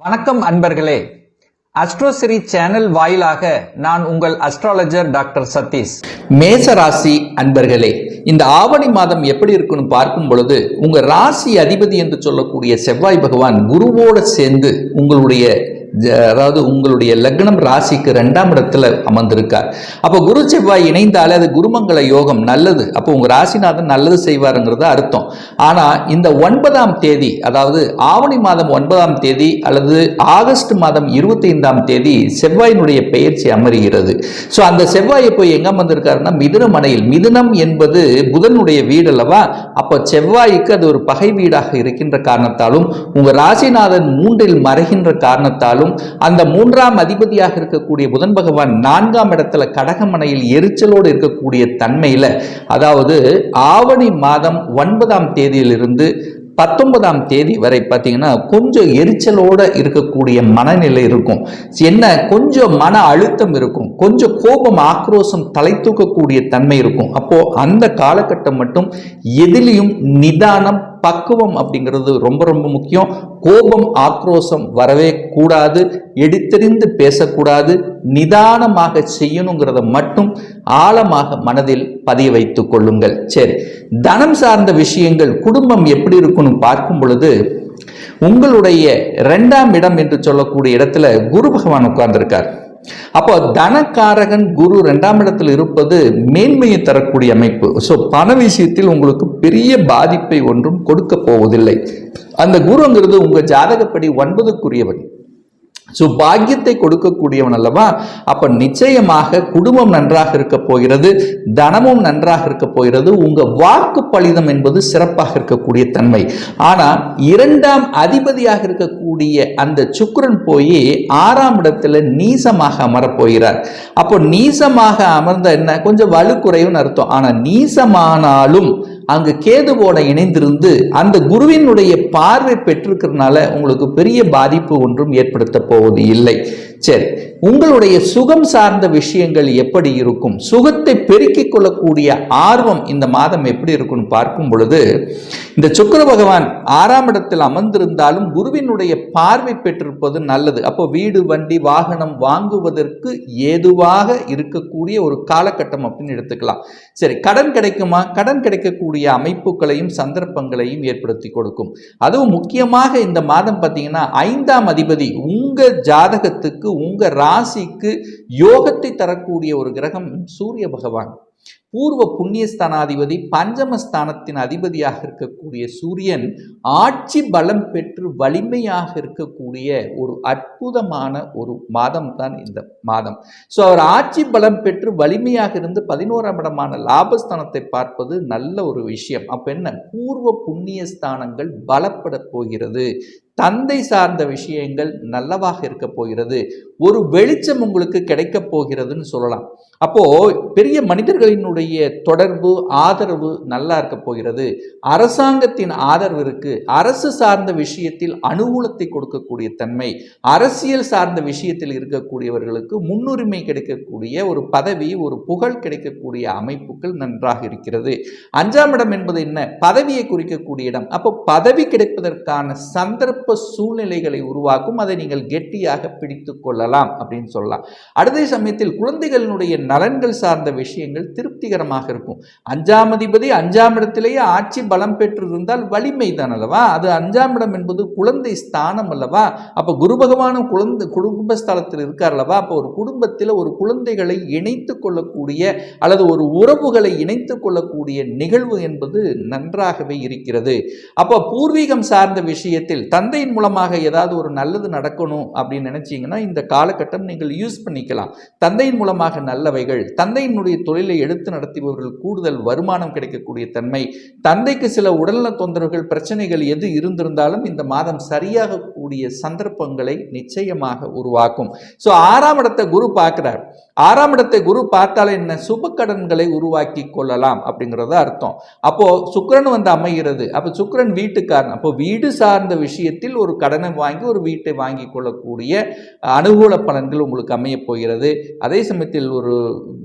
வணக்கம் அன்பர்களே. அஸ்ட்ரோசிரி சேனல் வாயிலாக நான் உங்கள் அஸ்ட்ராலஜர் டாக்டர் சதீஷ். மேச ராசி அன்பர்களே, இந்த ஆவணி மாதம் எப்படி இருக்குன்னு பார்க்கும் பொழுது உங்க ராசி அதிபதி என்று சொல்லக்கூடிய செவ்வாய் பகவான் குருவோடு சேர்ந்து உங்களுடைய லக்னம் ராசிக்கு 2ஆம் இடத்துல அமர்ந்திருக்கார். அப்போ குரு செவ்வாய் இணைந்தாலே அது குருமங்கள யோகம், நல்லது. அப்போ உங்க ராசிநாதன் நல்லது செய்வாருங்கிறது அர்த்தம். ஆனா இந்த 9ஆம் தேதி, அதாவது ஆவணி மாதம் 9ஆம் தேதி அல்லது ஆகஸ்ட் மாதம் 25ஆம் தேதி செவ்வாயினுடைய பெயர்ச்சி அமர்கிறது. ஸோ அந்த செவ்வாயை போய் எங்க அமர்ந்திருக்காருன்னா மிதுனம் அணையில். மிதுனம் என்பது புதனுடைய வீடு அல்லவா? அப்போ செவ்வாய்க்கு அது ஒரு பகை வீடாக இருக்கின்ற காரணத்தாலும் உங்க ராசிநாதன் 3இல் மறைகின்ற காரணத்தாலும் அந்த 3ஆம் அதிபதியாக இருக்கக்கூடிய புதன் பகவான் 4ஆம் இடத்துல கடகமனையில் எரிச்சலோடு இருக்கக்கூடிய தன்மையில, அதாவது ஆவணி மாதம் 9ஆம் தேதியிலிருந்து 19ஆம் தேதி வரை பார்த்தீங்கன்னா கொஞ்சம் எரிச்சலோட இருக்கக்கூடிய மனநிலை இருக்கும். என்ன, கொஞ்சம் மன அழுத்தம் இருக்கும், கொஞ்சம் கோபம் ஆக்ரோஷம் தலை தூக்கக்கூடிய தன்மை இருக்கும். அப்போ அந்த காலகட்டம் மட்டும் எதிலையும் நிதானம் பக்குவம் அப்படிங்கிறது ரொம்ப ரொம்ப முக்கியம். கோபம் ஆக்ரோஷம் வரவே கூடாது, எடுத்தெறிந்து பேசக்கூடாது, நிதானமாக செய்யணுங்கிறத மட்டும் ஆழமாக மனதில் பதிய வைத்துக் கொள்ளுங்கள். சரி, தனம் சார்ந்த விஷயங்கள், குடும்பம் எப்படி இருக்குன்னு பார்க்கும் பொழுது உங்களுடைய 2ஆம் இடம் என்று சொல்லக்கூடிய இடத்துல குரு பகவான் உட்கார்ந்திருக்கார். அப்போ தனக்காரகன் குரு 2ஆம் இடத்தில் இருப்பது மேன்மையை தரக்கூடிய அமைப்பு. ஸோ பண விஷயத்தில் உங்களுக்கு பெரிய பாதிப்பை ஒன்றும் கொடுக்க போவதில்லை. அந்த குருங்கிறது உங்க ஜாதகப்படி 9க்குரியவன். ஸோ பாக்கியத்தை கொடுக்கக்கூடியவன் அல்லவா? அப்ப நிச்சயமாக குடும்பம் நன்றாக இருக்க போகிறது, தனமும் நன்றாக இருக்க போகிறது. உங்க வாக்கு பலிதம் என்பது சிறப்பாக இருக்கக்கூடிய தன்மை. ஆனா 2ஆம் அதிபதியாக இருக்கக்கூடிய அந்த சுக்கிரன் போய் 6ஆம் இடத்துல நீசமாக அமரப் போகிறார். அப்போ நீசமாக அமர்ந்த என்ன, கொஞ்சம் வலுக்குறைவுன்னு அர்த்தம். ஆனா நீசமானாலும் அங்கு கேதுவோட இணைந்திருந்து அந்த குருவினுடைய பார்வை பெற்றிருக்கிறதுனால உங்களுக்கு பெரிய பாதிப்பு ஒன்றும் ஏற்படுத்த போவது இல்லை. சரி, உங்களுடைய சுகம் சார்ந்த விஷயங்கள் எப்படி இருக்கும், சுகத்தை பெருக்கிக் கொள்ளக்கூடிய ஆர்வம் இந்த மாதம் எப்படி இருக்குன்னு பார்க்கும் பொழுது, இந்த சுக்கிர பகவான் 6ஆம் இடத்தில் அமர்ந்திருந்தாலும் குருவினுடைய பார்வை பெற்றிருப்பது நல்லது. அப்போ வீடு வண்டி வாகனம் வாங்குவதற்கு ஏதுவாக இருக்கக்கூடிய ஒரு காலகட்டம் அப்படின்னு எடுத்துக்கலாம். சரி, கடன் கிடைக்குமா? கடன் கிடைக்கக்கூடிய அமைப்புகளையும் சந்தர்ப்பங்களையும் ஏற்படுத்தி கொடுக்கும். அதுவும் முக்கியமாக இந்த மாதம் பார்த்தீங்கன்னா 5ஆம் அதிபதி உங்க ஜாதகத்துக்கு உங்க ராசிக்கு யோகத்தை தரக்கூடிய ஒரு கிரகம் சூரிய பகவான். பூர்வ புண்ணியஸ்தானாதிபதி, பஞ்சமஸ்தானத்தின் அதிபதியாக இருக்கக்கூடிய சூரியன் ஆட்சி பலம் பெற்று வலிமையாக இருக்கக்கூடிய ஒரு அற்புதமான ஒரு மாதம் தான் இந்த மாதம். ஸோ அவர் ஆட்சி பலம் பெற்று வலிமையாக இருந்து 11ஆம் இடமான லாபஸ்தானத்தை பார்ப்பது நல்ல ஒரு விஷயம். அப்ப என்ன, பூர்வ புண்ணியஸ்தானங்கள் பலப்பட போகிறது, தந்தை சார்ந்த விஷயங்கள் நல்லவாக இருக்க போகிறது, ஒரு வெளிச்சம் உங்களுக்கு கிடைக்க போகிறதுன்னு சொல்லலாம். அப்போ பெரிய மனிதர்களினுடைய தொடர்பு ஆதரவு நல்லா இருக்க போகிறது. அரசாங்கத்தின் ஆதரவு இருக்கு. அரசு சார்ந்த விஷயத்தில் அனுகூலத்தை கொடுக்கக்கூடிய தன்மை, அரசியல் சார்ந்த விஷயத்தில் இருக்கக்கூடியவர்களுக்கு முன்னுரிமை கிடைக்கக்கூடிய ஒரு பதவி, ஒரு புகழ் கிடைக்கக்கூடிய அமைப்புகள் நன்றாக இருக்கிறது. 5ஆம் இடம் என்பது என்ன, பதவியை குறிக்கக்கூடிய இடம். அப்போ பதவி கிடைப்பதற்கான சந்தர்ப்ப சூழ்நிலைகளை உருவாக்கும். அதை நீங்கள் கெட்டியாக பிடித்துக் கொள்ளலாம் அப்படின்னு சொல்லலாம். அதே சமயத்தில் குழந்தைகளினுடைய நலன்கள் சார்ந்த விஷயங்கள் திருப்திகரமாக இருக்கும். 5ஆம் அதிபதி 5ஆம் இடத்திலேயே ஆட்சி பலம் பெற்று இருந்தால் வலிமை தான் அல்லவா? அது 5ஆம் இடம் என்பது குழந்தை ஸ்தானம் அல்லவா? அப்ப குரு பகவானும் குடும்பஸ்தலத்தில் இருக்கார் அல்லவா? அப்போ ஒரு குடும்பத்தில் ஒரு குழந்தைகளை இணைத்துக் கொள்ளக்கூடிய அல்லது ஒரு உறவுகளை இணைத்துக் கொள்ளக்கூடிய நிகழ்வு என்பது நன்றாகவே இருக்கிறது. அப்போ பூர்வீகம் சார்ந்த விஷயத்தில் தந்தையின் மூலமாக ஏதாவது ஒரு நல்லது நடக்கணும் அப்படின்னு நினைச்சீங்கன்னா இந்த காலகட்டம் நீங்கள் யூஸ் பண்ணிக்கலாம். தந்தையின் மூலமாக நல்லவைகள், தந்தையினுடைய தொழிலை எடுத்து நடத்துபவர்கள் கூடுதல் வருமானம் கிடைக்கக்கூடிய தன்மை, தந்தைக்கு சில உடல்நல தொந்தரவுகள் பிரச்சனைகள் எது இருந்திருந்தாலும் இந்த மாதம் சரியாக கூடிய சந்தர்ப்பங்களை நிச்சயமாக உருவாக்கும். ஸோ 6ஆம் இடத்தை குரு பார்க்கிறார். 6ஆம் இடத்தை குரு பார்த்தாலே என்ன, சுப கடன்களை உருவாக்கி கொள்ளலாம் அப்படிங்கிறது அர்த்தம். அப்போ சுக்கிரன் வந்து அமைகிறது. அப்போ சுக்கிரன் வீட்டுக்காரன். அப்போ வீடு சார்ந்த விஷயத்தில் ஒரு கடனை வாங்கி ஒரு வீட்டை வாங்கி கொள்ளக்கூடிய அனுகூல பலன்கள் உங்களுக்கு அமைய போகிறது. அதே சமயத்தில் ஒரு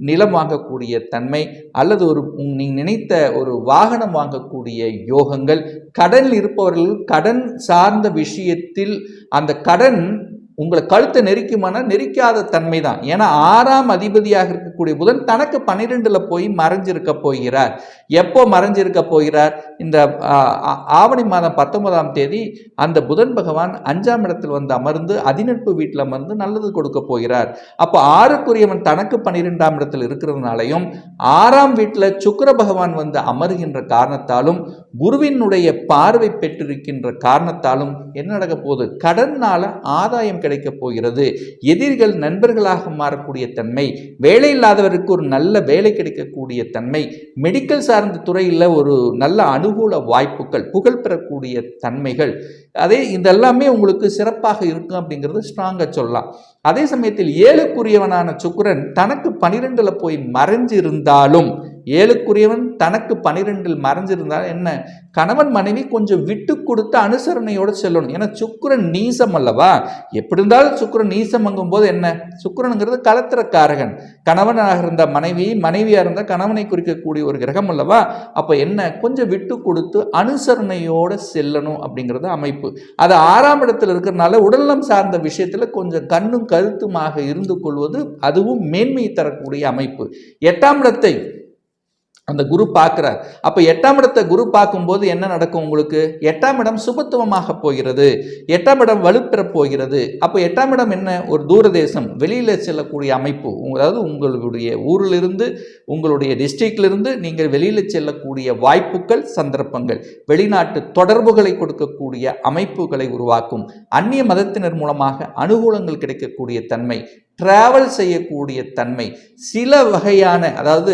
நிலம் வாங்கக்கூடிய தன்மை அல்லது நீங்கள் நினைத்த ஒரு வாகனம் வாங்கக்கூடிய யோகங்கள், கடனில் இருப்பவர்கள் கடன் சார்ந்த விஷயத்தில் அந்த கடன் உங்களை கழுத்தை நெரிக்குமான நெரிக்காத தன்மை தான். ஏன்னா 6ஆம் அதிபதியாக இருக்கக்கூடிய புதன் தனக்கு 12ல் போய் மறைஞ்சிருக்க போகிறார். எப்போ மறைஞ்சிருக்க போகிறார்? இந்த ஆவணி மாதம் 19ஆம் தேதி அந்த புதன் பகவான் 5ஆம் இடத்தில் வந்து அமர்ந்து அதிநட்பு வீட்டில் அமர்ந்து நல்லது கொடுக்க போகிறார். அப்போ 6க்குரியவன் தனக்கு 12ஆம் இடத்தில் இருக்கிறதுனாலையும் 6ஆம் வீட்டில் சுக்கிர பகவான் வந்து அமர்கின்ற காரணத்தாலும் குருவினுடைய பார்வை பெற்றிருக்கின்ற காரணத்தாலும் என்ன நடக்க போகுது? கடனால ஆதாயம் கிடைக்க போகிறது. எதிரிகள் நண்பர்களாக மாறக்கூடிய தன்மை, வேலை இல்லாதவருக்கு ஒரு நல்ல வேலை கிடைக்கக்கூடிய தன்மை, மெடிக்கல் சார்ந்த துறையில் ஒரு நல்ல அனுகூல வாய்ப்புகள், புகழ் பெறக்கூடிய தன்மைகள், இதெல்லாமே உங்களுக்கு சிறப்பாக இருக்கும் அப்படிங்கிறது ஸ்ட்ராங்காக சொல்லலாம். அதே சமயத்தில் 7க்குரியவனான சுக்கிரன் தனக்கு 12ல் போய் மறைஞ்சிருந்தாலும், 7க்குரியவன் தனக்கு 12ல் மறைஞ்சிருந்தால் என்ன, கணவன் மனைவி கொஞ்சம் விட்டு கொடுத்து அனுசரணையோடு செல்லணும். ஏன்னா சுக்கிரன் நீசம் அல்லவா. எப்படி இருந்தாலும் சுக்கிரன் நீசம் அங்கும் போது என்ன, சுக்கிரனுங்கிறது கலத்திரக்காரகன். கணவனாக இருந்த மனைவி, மனைவியாக இருந்தால் கணவனை குறிக்கக்கூடிய ஒரு கிரகம் அல்லவா. அப்போ என்ன, கொஞ்சம் விட்டு கொடுத்து அனுசரணையோடு செல்லணும் அப்படிங்கிறது அமைப்பு. அது 6ஆம் இடத்தில் இருக்கிறதுனால உடல்நலம் சார்ந்த விஷயத்தில் கொஞ்சம் கண்ணும் கருத்துமாக இருந்து கொள்வது அதுவும் மேன்மையை தரக்கூடிய அமைப்பு. 8ஆம் இடத்தை அந்த குரு பார்க்கிறார். அப்போ 8ஆம் இடத்தை குரு பார்க்கும்போது என்ன நடக்கும் உங்களுக்கு? 8ஆம் இடம் சுபத்துவமாக போகிறது, 8ஆம் இடம் வலுப்பெறப் போகிறது. அப்போ 8ஆம் இடம் என்ன, ஒரு தூரதேசம் வெளியில் செல்லக்கூடிய அமைப்பு. அதாவது உங்களுடைய ஊரிலிருந்து, உங்களுடைய டிஸ்ட்ரிக்டிலிருந்து நீங்கள் வெளியில் செல்லக்கூடிய வாய்ப்புகள், சந்தர்ப்பங்கள், வெளிநாட்டு தொடர்புகளை கொடுக்கக்கூடிய அமைப்புகளை உருவாக்கும். அந்நிய மதத்தினர் மூலமாக அனுகூலங்கள் கிடைக்கக்கூடிய தன்மை, டிராவல் செய்யக்கூடிய தன்மை, சில வகையான அதாவது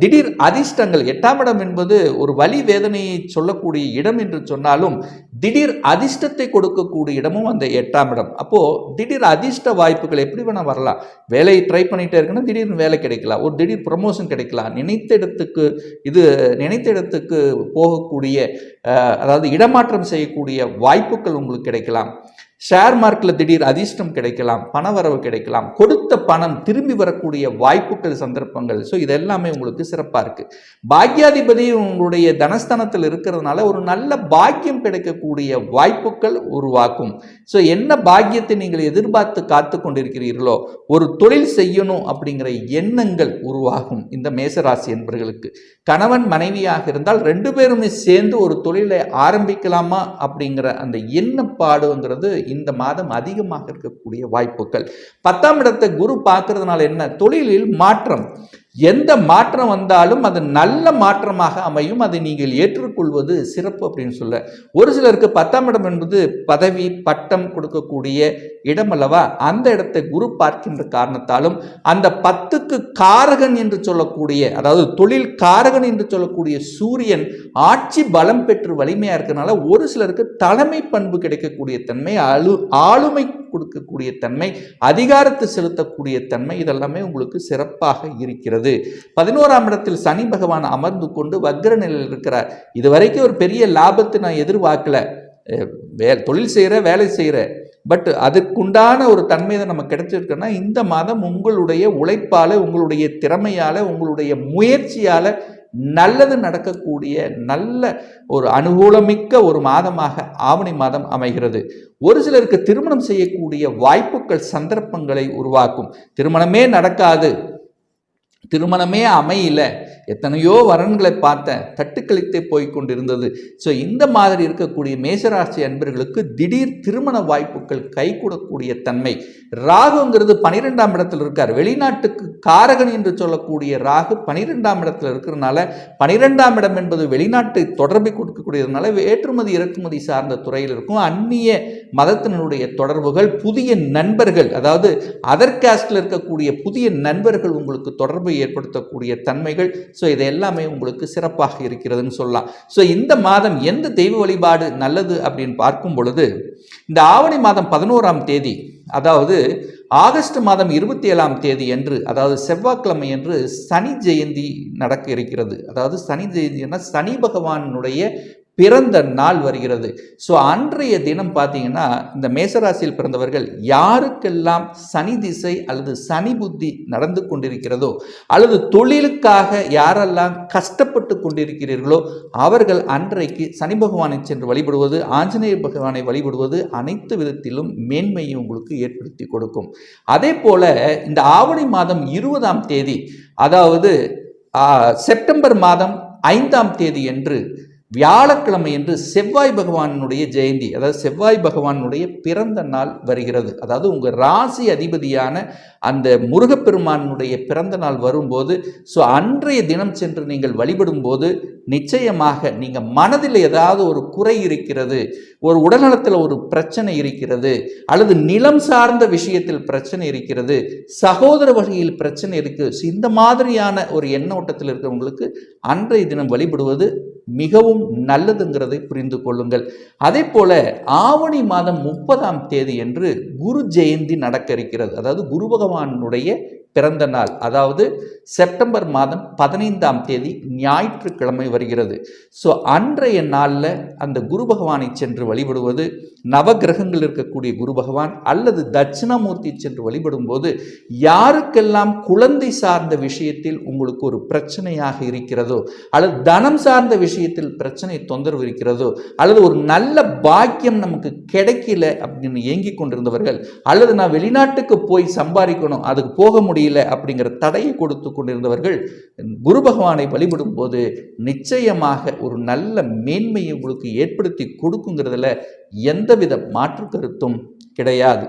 திடீர் அதிர்ஷ்டங்கள். 8ஆம் இடம் என்பது ஒரு வலி வேதனையை சொல்லக்கூடிய இடம் என்று சொன்னாலும் திடீர் அதிர்ஷ்டத்தை கொடுக்கக்கூடிய இடமும் அந்த 8ஆம் இடம். அப்போது திடீர் அதிர்ஷ்ட வாய்ப்புகள் எப்படி வேணால் வரலாம். வேலையை ட்ரை பண்ணிகிட்டே இருக்குன்னா திடீர்னு வேலை கிடைக்கலாம், ஒரு திடீர் ப்ரமோஷன் கிடைக்கலாம், நினைத்த இடத்துக்கு போகக்கூடிய அதாவது இடமாற்றம் செய்யக்கூடிய வாய்ப்புகள் உங்களுக்கு கிடைக்கலாம். ஷேர் மார்க்கெட்டில் திடீர் அதிர்ஷ்டம் கிடைக்கலாம், பணவரவு கிடைக்கலாம், கொடுத்த பணம் திரும்பி வரக்கூடிய வாய்ப்புகள், சந்தர்ப்பங்கள். ஸோ இதெல்லாமே உங்களுக்கு சிறப்பாக இருக்குது. பாக்யாதிபதி உங்களுடைய தனஸ்தானத்தில் இருக்கிறதுனால ஒரு நல்ல பாக்கியம் கிடைக்கக்கூடிய வாய்ப்புகள் உருவாக்கும். ஸோ என்ன பாக்கியத்தை நீங்கள் எதிர்பார்த்து காத்து கொண்டிருக்கிறீர்களோ, ஒரு தொழில் செய்யணும் அப்படிங்கிற எண்ணங்கள் உருவாகும். இந்த மேசராசி என்பவர்களுக்கு கணவன் மனைவியாக இருந்தால் 2 பேருமே சேர்ந்து ஒரு தொழிலை ஆரம்பிக்கலாமா அப்படிங்கிற அந்த எண்ணப்பாடுங்கிறது இந்த மாதம் அதிகமாக இருக்கக்கூடிய வாய்ப்புகள். 10ஆம் இடத்தை குரு பார்க்கறதுனால என்ன, தொழிலில் மாற்றம். எந்த மாற்றம் வந்தாலும் அது நல்ல மாற்றமாக அமையும். அதை நீங்கள் ஏற்றுக்கொள்வது சிறப்பு அப்படின்னு சொல்ல. ஒரு சிலருக்கு 10ஆம் இடம் என்பது பதவி, பட்டம் கொடுக்கக்கூடிய இடம் அல்லவா. அந்த இடத்தை குரு பார்க்கின்ற காரணத்தாலும் அந்த 10க்கு காரகன் என்று சொல்லக்கூடிய, அதாவது தொழில் காரகன் என்று சொல்லக்கூடிய சூரியன் ஆட்சி பலம் பெற்று வலிமையாக இருக்கிறதுனால ஒரு சிலருக்கு தலைமை பண்பு கிடைக்கக்கூடிய தன்மை, ஆளுமை கொடுக்கக்கூடிய தன்மை, அதிகாரத்தை செலுத்தக்கூடிய தன்மை, இதெல்லாமே உங்களுக்கு சிறப்பாக இருக்கிறது. 11ஆம் இடத்தில் சனி பகவான் அமர்ந்து கொண்டு வக்ர நிலையில் இருக்கிறார். இதுவரைக்கும் ஒரு பெரிய லாபத்தை நான் எதிர்பார்க்கல, தொழில் செய்கிற, வேலை செய்கிற, பட் அதுக்குண்டான ஒரு தன்மை தான் நமக்கு கிடைச்சிருக்குன்னா இந்த மாதம் உங்களுடைய உழைப்பால், உங்களுடைய திறமையால், உங்களுடைய முயற்சியால் நல்லது நடக்கக்கூடிய நல்ல ஒரு அனுகூலமிக்க ஒரு மாதமாக ஆவணி மாதம் அமைகிறது. ஒரு சிலருக்கு திருமணம் செய்யக்கூடிய வாய்ப்புகள், சந்தர்ப்பங்களை உருவாக்கும். திருமணமே நடக்காது, திருமணமே அமையல, எத்தனையோ வரன்களை பார்த்தேன், தட்டுக்கழித்தே போய்கொண்டிருந்தது. ஸோ இந்த மாதிரி இருக்கக்கூடிய மேசராசி அன்பர்களுக்கு திடீர் திருமண வாய்ப்புகள் கைகூடக்கூடிய தன்மை. ராகுங்கிறது 12ஆம் இடத்தில் இருக்கார். வெளிநாட்டுக்கு காரகன் என்று சொல்லக்கூடிய ராகு 12ஆம் இடத்தில் இருக்கிறதுனால, 12ஆம் இடம் என்பது வெளிநாட்டை தொடர்பை கொடுக்கக்கூடியதுனால ஏற்றுமதி இறக்குமதி சார்ந்த துறையில் இருக்கும். அந்நிய மதத்தினுடைய தொடர்புகள், புதிய நண்பர்கள், அதாவது அதர் காஸ்டில் இருக்கக்கூடிய புதிய நண்பர்கள் உங்களுக்கு தொடர்பை ஏற்படுத்தக்கூடிய தன்மைகள், ஸோ இது எல்லாமே உங்களுக்கு சிறப்பாக இருக்கிறதுன்னு சொல்லலாம். ஸோ இந்த மாதம் எந்த தெய்வ வழிபாடு நல்லது அப்படின்னு பார்க்கும் பொழுது, இந்த ஆவணி மாதம் 11ஆம் தேதி, அதாவது ஆகஸ்ட் மாதம் 27ஆம் தேதி என்று, அதாவது செவ்வாய்க்கிழமை என்று சனி ஜெயந்தி நடக்க இருக்கிறது. அதாவது சனி ஜெயந்தினா சனி பகவானுடைய பிறந்த நாள் வருகிறது. ஸோ அன்றைய தினம் பார்த்தீங்கன்னா, இந்த மேசராசியில் பிறந்தவர்கள் யாருக்கெல்லாம் சனி திசை அல்லது சனி புத்தி நடந்து கொண்டிருக்கிறதோ, அல்லது தொழிலுக்காக யாரெல்லாம் கஷ்டப்பட்டு கொண்டிருக்கிறீர்களோ, அவர்கள் அன்றைக்கு சனி பகவானை சென்று வழிபடுவது, ஆஞ்சநேய பகவானை வழிபடுவது அனைத்து விதத்திலும் மேன்மையை உங்களுக்கு ஏற்படுத்தி கொடுக்கும். அதே போல இந்த ஆவணி மாதம் 20ஆம் தேதி, அதாவது செப்டம்பர் மாதம் 5ஆம் தேதி என்று வியாழக்கிழமை என்று செவ்வாய் பகவானுடைய ஜெயந்தி, அதாவது செவ்வாய் பகவானுடைய பிறந்த நாள் வருகிறது. அதாவது உங்கள் ராசி அதிபதியான அந்த முருகப்பெருமானுடைய பிறந்த நாள் வரும்போது, ஸோ அன்றைய தினம் சென்று நீங்கள் வழிபடும் போது நிச்சயமாக நீங்கள் மனதில் ஏதாவது ஒரு குறை இருக்கிறது, ஒரு உடல்நலத்தில் ஒரு பிரச்சனை இருக்கிறது, அல்லது நிலம் சார்ந்த விஷயத்தில் பிரச்சனை இருக்கிறது, சகோதர வகையில் பிரச்சனை இருக்குது, ஸோ இந்த மாதிரியான ஒரு எண்ணோட்டத்தில் இருக்கிறவங்களுக்கு அன்றைய தினம் வழிபடுவது மிகவும் நல்லதுங்கிறதை புரிந்து கொள்ளுங்கள். அதே போல ஆவணி மாதம் 30ஆம் தேதி என்று குரு ஜெயந்தி நடக்க இருக்கிறது. அதாவது குரு பகவானுடைய பிறந்த நாள், அதாவது செப்டம்பர் மாதம் 15ஆம் தேதி ஞாயிற்றுக்கிழமை வருகிறது. ஸோ அன்றைய நாளில் அந்த குரு பகவானை சென்று வழிபடுவது, நவகிரகங்கள் இருக்கக்கூடிய குரு பகவான் அல்லது தட்சிணாமூர்த்தி சென்று வழிபடும் போது, யாருக்கெல்லாம் குழந்தை சார்ந்த விஷயத்தில் உங்களுக்கு ஒரு பிரச்சனையாக இருக்கிறதோ, அல்லது தனம் சார்ந்த விஷயத்தில் பிரச்சனை தொந்தரவு இருக்கிறதோ, அல்லது ஒரு நல்ல பாக்கியம் நமக்கு கிடைக்கல அப்படின்னு ஏங்கி கொண்டிருந்தவர்கள், அல்லது நான் வெளிநாட்டுக்கு போய் சம்பாதிக்கணும் அதுக்கு போக முடியல அப்படிங்கிற தடையை கொடுத்து கொண்டிருந்தவர்கள் குரு பகவானை வழிபடும் போது நிச்சயமாக ஒரு நல்ல மேன்மையை உங்களுக்கு ஏற்படுத்தி கொடுக்குங்கிறதுல எந்தவித மாற்று கருத்தும் கிடையாது.